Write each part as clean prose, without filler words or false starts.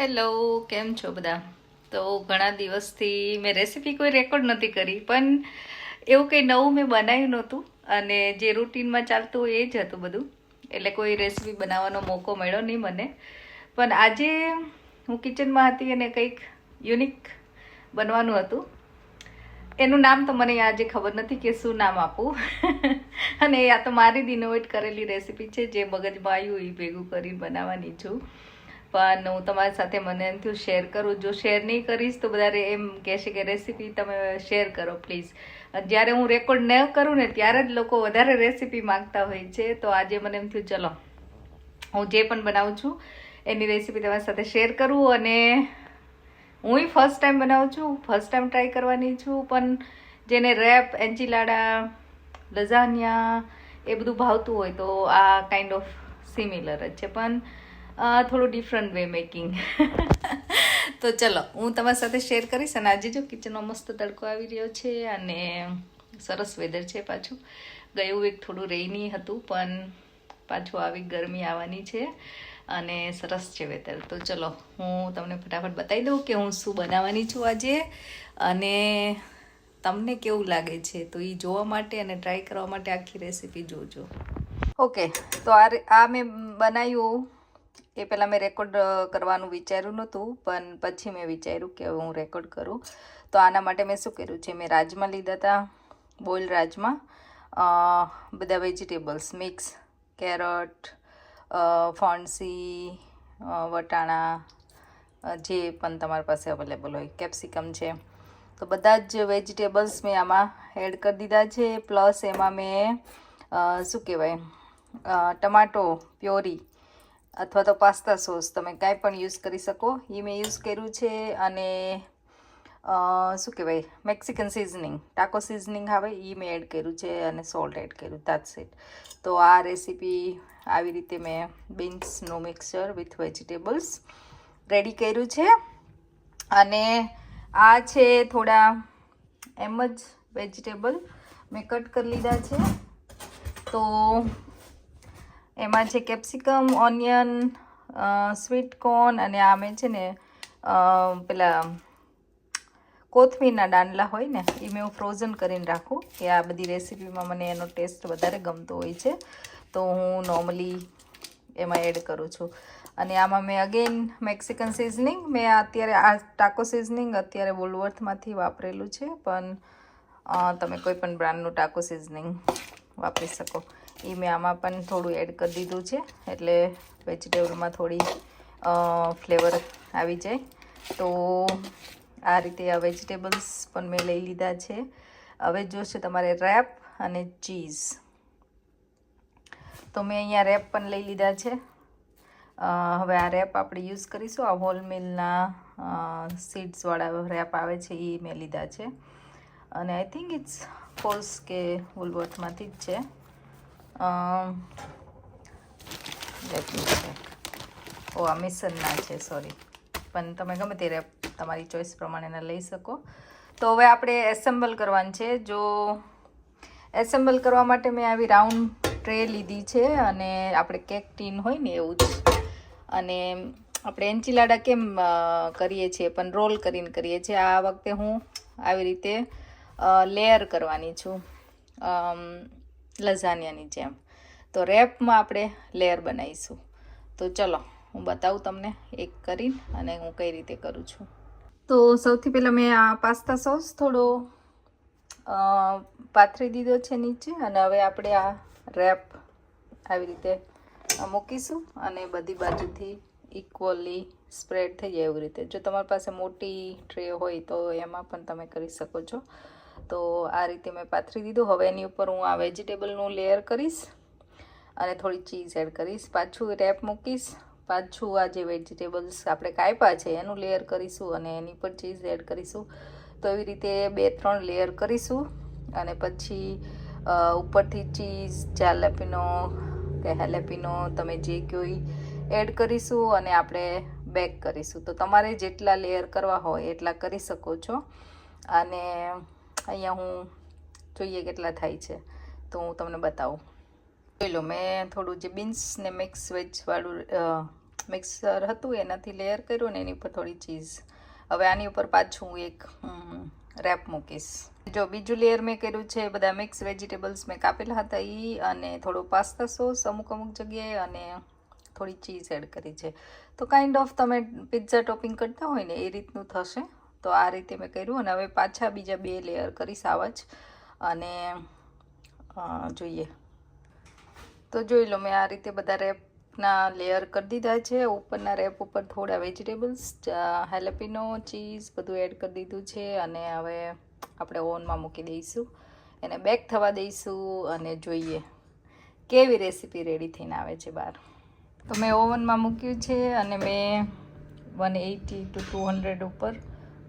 Hello, કેમ છો બધા? તો ઘણા દિવસથી મેં રેસીપી કોઈ રેકોર્ડ નથી કરી, પણ એવું કંઈ નવું મેં બનાવ્યું નહોતું અને જે રૂટીનમાં ચાલતું હોય એ જ હતું બધું. એટલે કોઈ રેસીપી બનાવવાનો મોકો મળ્યો નહીં મને. પણ આજે હું કિચનમાં હતી અને કંઈક યુનિક બનવાનું હતું. એનું નામ તો મને આજે ખબર નથી કે શું નામ આપું. અને આ તો મારી જ ઇનોવેટ કરેલી રેસીપી છે, જે મગજમાં આવ્યું એ ભેગું કરીને બનાવવાની છું. પણ હું તમારી સાથે મને એમ થયું શેર કરું. જો શેર નહીં કરીશ તો બધા એમ કહેશે કે રેસીપી તમે શેર કરો પ્લીઝ. જ્યારે હું રેકોર્ડ ન કરું ને ત્યારે જ લોકો વધારે રેસીપી માંગતા હોય છે. તો આજે મને એમ થયું ચલો હું જે પણ બનાવું છું એની રેસીપી તમારી સાથે શેર કરું. અને હું ફર્સ્ટ ટાઈમ બનાવું છું, ફર્સ્ટ ટાઈમ ટ્રાય કરવાની છું. પણ જેને રેપ, એન્ચિલાડા, લઝાનિયા એ બધું ભાવતું હોય તો આ કાઇન્ડ ઓફ સિમિલર જ છે, પણ થોડું ડિફરન્ટ વે મેકિંગ. તો ચલો હું તમારી સાથે શેર કરીશ. અને આજે જો કિચનમાં મસ્ત તડકો આવી રહ્યો છે અને સરસ વેધર છે. પાછું ગયું વીક થોડું રેઇની હતું, પણ પાછું આવી ગરમી આવવાની છે અને સરસ છે વેધર. તો ચલો હું તમને ફટાફટ બતાવી દઉં કે હું શું બનાવવાની છું આજે અને તમને કેવું લાગે છે. તો એ જોવા માટે અને ટ્રાય કરવા માટે આખી રેસીપી જોજો. ઓકે, તો આ મેં બનાવ્યું. એ પહેલાં મેં રેકોર્ડ કરવાનું વિચાર્યું નહોતું, પણ પછી મેં વિચાર્યું કે હવે હું રેકોર્ડ કરું. તો આના માટે મેં શું કર્યું છે, મેં રાજમા લીધા હતા, બોઇલ રાજમા, બધા વેજીટેબલ્સ મિક્સ, કેરટ, ફણસી, વટાણા, જે પણ તમારી પાસે અવેલેબલ હોય, કેપ્સિકમ છે. તો બધા જ વેજીટેબલ્સ મેં આમાં એડ કરી દીધા છે. પ્લસ એમાં મેં શું કહેવાય, ટમાટો પ્યોરી અથવા તો પાસ્તા સોસ, તમે કાંઈ પણ યુઝ કરી શકો, એ મેં યુઝ કર્યું છે. અને શું કહેવાય, મેક્સિકન સિઝનિંગ, ટાકો સિઝનિંગ આવે એ મેં એડ કર્યું છે અને સોલ્ટ એડ કર્યું, ધેટ્સ ઇટ. તો આ રેસીપી આવી રીતે મેં બીન્સનું મિક્સચર વિથ વેજીટેબલ્સ રેડી કર્યું છે. અને આ છે થોડા એમ જ વેજીટેબલ મેં કટ કરી લીધા છે. તો એમાં છે કેપ્સિકમ, ઓનિયન, સ્વીટ કોર્ન, અને આ મેં છે ને પેલા કોથમીરના દાંડલા હોય ને એ મેં હું ફ્રોઝન કરીને રાખું, કે આ બધી રેસીપીમાં મને એનો ટેસ્ટ વધારે ગમતો હોય છે. તો હું નોર્મલી એમાં એડ કરું છું. અને આમાં મેં અગેન મેક્સિકન સિઝનિંગ, મેં અત્યારે આ ટાકો સિઝનિંગ અત્યારે વોલવર્થમાંથી વાપરેલું છે, પણ તમે કોઈ પણ બ્રાન્ડનું ટાકો સિઝનિંગ વાપરી શકો. એ મેં આમાં પણ થોડું એડ કરી દીધું છે, એટલે વેજીટેબલમાં થોડી ફ્લેવર આવી જાય. તો આ રીતે આ વેજીટેબલ્સ પણ મેં લઈ લીધા છે. હવે જોશે તમારે રેપ અને ચીઝ. તો મેં અહીંયા રેપ પણ લઈ લીધા છે. હવે આ રેપ આપણે યુઝ કરીશું. આ હોલમિલના સીડ્સવાળા રેપ આવે છે એ મેં લીધા છે. અને આઈ થિંક ઇટ્સ કોલ્સ કે વોલવર્થમાંથી જ છે. આ મિશનના છે, સોરી. પણ તમે ગમે તે રેપ તમારી ચોઈસ પ્રમાણેના લઈ શકો. તો હવે આપણે એસેમ્બલ કરવાનું છે. જો એસેમ્બલ કરવા માટે મેં આવી રાઉન્ડ ટ્રે લીધી છે, અને આપણે કેક ટીન હોય ને એવું જ. અને આપણે એન્ચિલાડા કેમ કરીએ છીએ, પણ રોલ કરીને કરીએ છીએ. આ વખતે હું આવી રીતે લેયર કરવાની છું, લઝાનિયાની જેમ. તો રેપમાં આપણે લેયર બનાવીશું. તો ચલો હું બતાવું તમને એક કરીને અને હું કઈ રીતે કરું છું. તો સૌથી પહેલાં મેં આ પાસ્તા સોસ થોડો પાથરી દીધો છે નીચે. અને હવે આપણે આ રેપ આવી રીતે મૂકીશું અને બધી બાજુથી ઇક્વલી સ્પ્રેડ થઈ જાય એવી રીતે. જો તમારી પાસે મોટી ટ્રે હોય તો એમાં પણ તમે કરી શકો છો. તો આ રીતે મેં પાથરી દીધું. હવે એની ઉપર હું આ વેજીટેબલનું લેયર કરીશ અને થોડી ચીઝ એડ કરીશ. પાછું રેપ મૂકીશ, પાછું આ જે વેજીટેબલ્સ આપણે કાપ્યા છે એનું લેયર કરીશું અને એની પર ચીઝ એડ કરીશું. તો એવી રીતે 2-3 લેયર કરીશું. અને પછી ઉપરથી ચીઝ, જાલાપીનો કે હેલેપીનો, તમે જે કહો એ એડ કરીશું અને આપણે બેક કરીશું. તો તમારે જેટલા લેયર કરવા હોય એટલા કરી શકો છો. અને અહીંયા હું જોઈએ કેટલા થાય છે તો હું તમને બતાવું. જોઈ લો, મેં થોડું જે બીન્સ ને મિક્સ વેજવાળું મિક્સર હતું એનાથી લેયર કર્યું ને એની ઉપર થોડી ચીઝ. હવે આની ઉપર પાછું એક રેપ મૂકીશ. જો બીજું લેયર મેં કર્યું છે બધા મિક્સ વેજીટેબલ્સ મેં કાપેલા હતા એ, અને થોડો પાસ્તા સોસ અમુક જગ્યાએ, અને થોડી ચીઝ એડ કરી છે. તો કાઇન્ડ ઓફ તમે પિઝા ટોપિંગ કરતા હોય ને એ રીતનું થશે. તો આ રીતે મેં કર્યું, અને હવે પાછા બીજા 2 લેયર કરીશ આવા જ. અને જોઈએ તો જોઈ લો, મેં આ રીતે બધા રેપના લેયર કરી દીધા છે. ઉપરના રેપ ઉપર થોડા વેજીટેબલ્સ, હેલેપિનો, ચીઝ બધું એડ કરી દીધું છે. અને હવે આપણે ઓવનમાં મૂકી દઈશું, એને બેક થવા દઈશું, અને જોઈએ કેવી રેસીપી રેડી થઈને આવે છે બહાર. તો મેં ઓવનમાં મૂક્યું છે, અને મેં 180 to 200 ઉપર,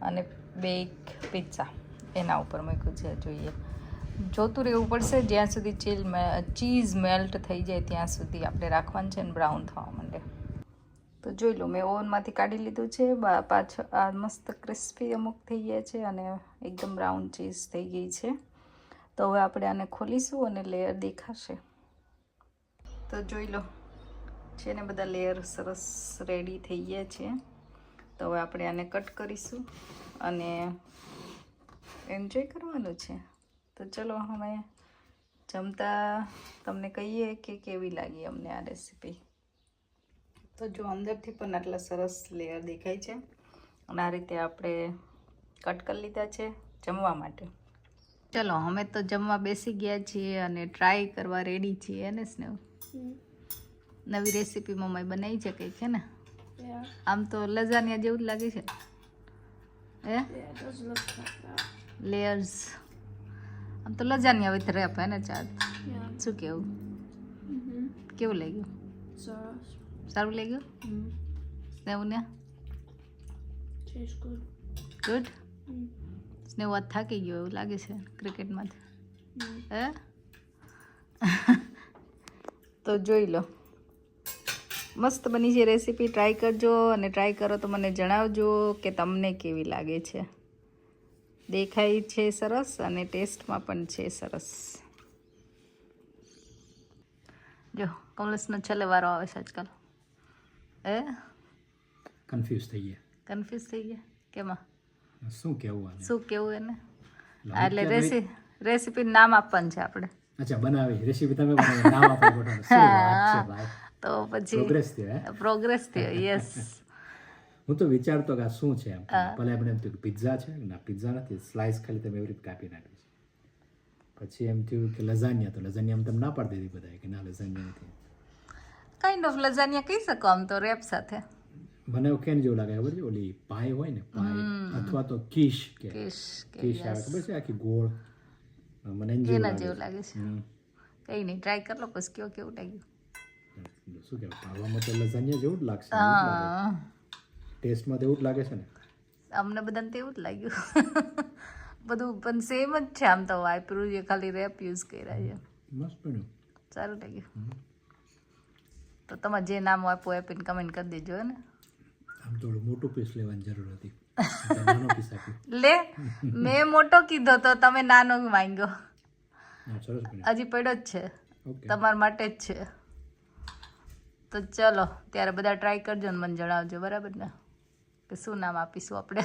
અને બેક પિઝા એના ઉપર મૂક્યું છે. જોઈએ, જોતું રહેવું પડશે જ્યાં સુધી ચીઝ મેલ્ટ થઈ જાય ત્યાં સુધી આપણે રાખવાનું છે, ને બ્રાઉન થવા માંડે. તો જોઈ લો, મેં ઓવનમાંથી કાઢી લીધું છે. પાછળ આ મસ્ત ક્રિસ્પી અમુક થઈ ગયા છે, અને એકદમ બ્રાઉન ચીઝ થઈ ગઈ છે. તો હવે આપણે આને ખોલીશું અને લેયર દેખાશે. તો જોઈ લો છે ને, બધા લેયર સરસ રેડી થઈ ગયા છે. તો હવે આપણે આને કટ કરીશું અને એન્જોય કરવાનું છે. તો ચલો, અમે જમતા તમને કહીએ કે કેવી લાગી અમને આ રેસીપી. તો જો અંદરથી પણ આટલા સરસ લેયર દેખાય છે, અને આ રીતે આપણે કટ કરી લીધા છે જમવા માટે. ચલો, અમે તો જમવા બેસી ગયા છીએ અને ટ્રાય કરવા રેડી છીએ ને સ્નેહ. નવી રેસીપી મમ્મી બનાવી છે કંઈક, છે ને? આમ તો લઝાનિયા જેવું જ લાગે છે. લેયર્સ આમ તો લઝાનિયા વિથ રેપ હે ને ચાટ. શું કેવું? કેવું લાગ્યું? સારું લાગ્યું? સ્નેહુ ને? ગુડ. સ્નેહુ આ થાકી ગયો એવું લાગે છે ક્રિકેટમાંથી. હે? તો જોઈ લો, મસ્ત બની છે રેસીપી. ટ્રાય કરજો, અને ટ્રાય કરો તો મને જણાવજો કે તમને કેવી લાગે છે. દેખાય છે સરસ, અને ટેસ્ટમાં પણ છે સરસ. જો કમલેશનો છેલ્લે વારો આવે છે આજકાલ. કન્ફ્યુઝ થઈ ગયા. કન્ફ્યુઝ થઈ ગયા કેમાં? શું કેવું? શું કેવું એને? એટલે રેસીપી નામ આપવાનું છે આપણે. અચ્છા, બનાવી રેસીપી તમે બનાવી, નામ આપો બટન. શું વાત છે ભાઈ! તો પછી પ્રોગ્રેસ થયો. પ્રોગ્રેસ થયો. યસ. હું તો વિચારતો કે આ શું છે એમ. ભલે આપણે એમ થયું કે પિઝા છે. ના, પિઝા નથી, સ્લાઇસ ખાલી તમે એવી રીતે કાપી નાખી છે. પછી એમ થયું કે લઝાનિયા, તો લઝાનિયા તમે ના પાડી દીધી બધા કે ના લઝાનિયા નથી. કાઇન્ડ ઓફ લઝાનિયા કહી શકો આમ તો, રેપ સાથે. મને એવું કેન જેવું લાગે, ખબર છે? ઓલી પાય હોય ને, પાય અથવા તો કીશ કે કીશ આવે, ખબર છે? આખી ગોળ. મને એના જેવું લાગે છે. કઈ નહીં, ટ્રાય કરી લો પછી કયો કેવું લાગ્યું. શું કહેવાય, પાડવામાં તો લઝાનિયા જેવું જ લાગશે. ટેસ્ટમાં તો એવું જ લાગે છે ને. અમને બધાને તેવું જ લાગ્યું. બધું પણ સેમ જ છે આમ તો. વાપર્યું છે ખાલી રેપ યુઝ કર્યા છે. મસ્ત બન્યું. સારું લાગ્યું. તો તમારે જે નામ આપો આપીને કમેન્ટ કરી દેજો ને. આમ થોડું મોટું પીસ લેવાની જરૂર હતી. નાનો પીસ આપ્યો. લે, મેં મોટો કીધો તો તમે નાનો માંગ્યો. સરસ બન્યું. હજી પડ્યો જ છે, તમારા માટે જ છે. તો ચલો, ત્યારે બધા ટ્રાય કરજો ને મને જણાવજો, બરાબર ને? કે શું નામ આપીશું આપણે.